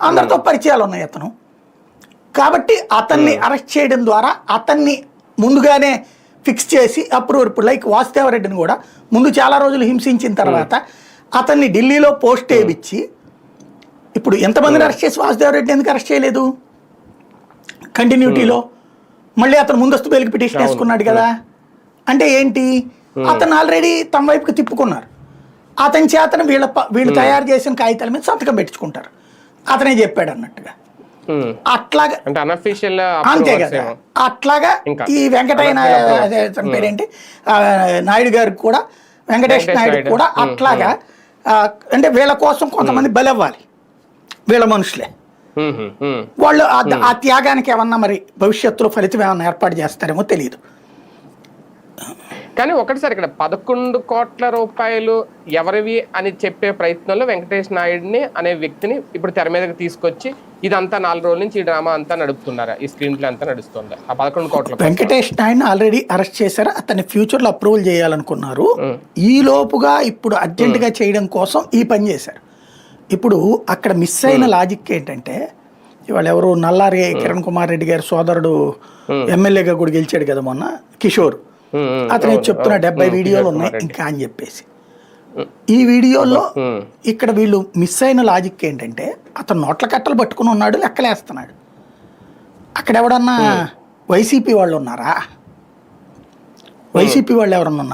అందరితో పరిచయాలు ఉన్నాయి అతను. కాబట్టి అతన్ని అరెస్ట్ చేయడం ద్వారా అతన్ని ముందుగానే ఫిక్స్ చేసి అప్రూవర్, ఇప్పుడు లైక్ వాసుదేవరెడ్డిని కూడా ముందు చాలా రోజులు హింసించిన తర్వాత అతన్ని ఢిల్లీలో పోస్ట్ వేయించి, ఇప్పుడు ఎంతమందిని అరెస్ట్ చేసి వాసుదేవరెడ్డి ఎందుకు అరెస్ట్ చేయలేదు కంటిన్యూటీలో? మళ్ళీ అతను ముందస్తు బెయిల్కి పిటిషన్ వేసుకున్నాడు కదా. అంటే ఏంటి, అతను ఆల్రెడీ తమ వైపుకి తిప్పుకున్నారు. అతని చేతను వీళ్ళు తయారు చేసిన కాగితాల మీద సంతకం పెట్టించుకుంటారు, అతనే చెప్పాడు అన్నట్టుగా. అట్లాగా అంతే కదా. అట్లాగా ఈ వెంకటయ్య అదే తన పేరేంటి నాయుడు గారికి కూడా, వెంకటేష్ నాయుడు కూడా అట్లాగా, అంటే వీళ్ళ కోసం కొంతమంది బలవ్వాలి, వీళ్ళ మనుషులే. వాళ్ళు ఆ త్యాగానికి ఏమన్నా మరి భవిష్యత్తులో ఫలితం ఏమన్నా ఏర్పాటు చేస్తారేమో తెలియదు. కానీ ఒకటిసారి ఇక్కడ 11 కోట్ల రూపాయలు ఎవరివి అని చెప్పే ప్రయత్నంలో వెంకటేష్ నాయుడిని అనే వ్యక్తిని ఇప్పుడు తెర మీదకి తీసుకొచ్చి ఇదంతా 4 రోజుల నుంచి ఈ డ్రామా అంతా నడుపుతున్నారా, ఈ స్క్రీన్ ప్లే అంతా నడుస్తుందా? ఆ 11 కోట్ల వెంకటేష్ నాయుడిని ఆల్రెడీ అరెస్ట్ చేశారు, అతన్ని ఫ్యూచర్లో అప్రూవల్ చేయాలనుకున్నారు. ఈ లోపుగా ఇప్పుడు అర్జెంటుగా చేయడం కోసం ఈ పని చేశారు. ఇప్పుడు అక్కడ మిస్ అయిన లాజిక్ ఏంటంటే, ఇవాళ ఎవరు నల్లారి కిరణ్ కుమార్ రెడ్డి గారి సోదరుడు ఎమ్మెల్యేగా కూడా గెలిచాడు కదా మొన్న, కిషోర్, అతను చెప్తున్నా 70 వీడియోలు ఉన్నాయి ఇంకా అని చెప్పేసి. ఈ వీడియోలో ఇక్కడ వీళ్ళు మిస్ అయిన లాజిక్ ఏంటంటే, అతను నోట్ల కట్టలు పట్టుకుని ఉన్నాడు, లెక్కలేస్తున్నాడు. అక్కడ ఎవడన్నా వైసీపీ వాళ్ళు ఉన్నారా? వైసీపీ వాళ్ళు ఎవరన్నా ఉన్నారు?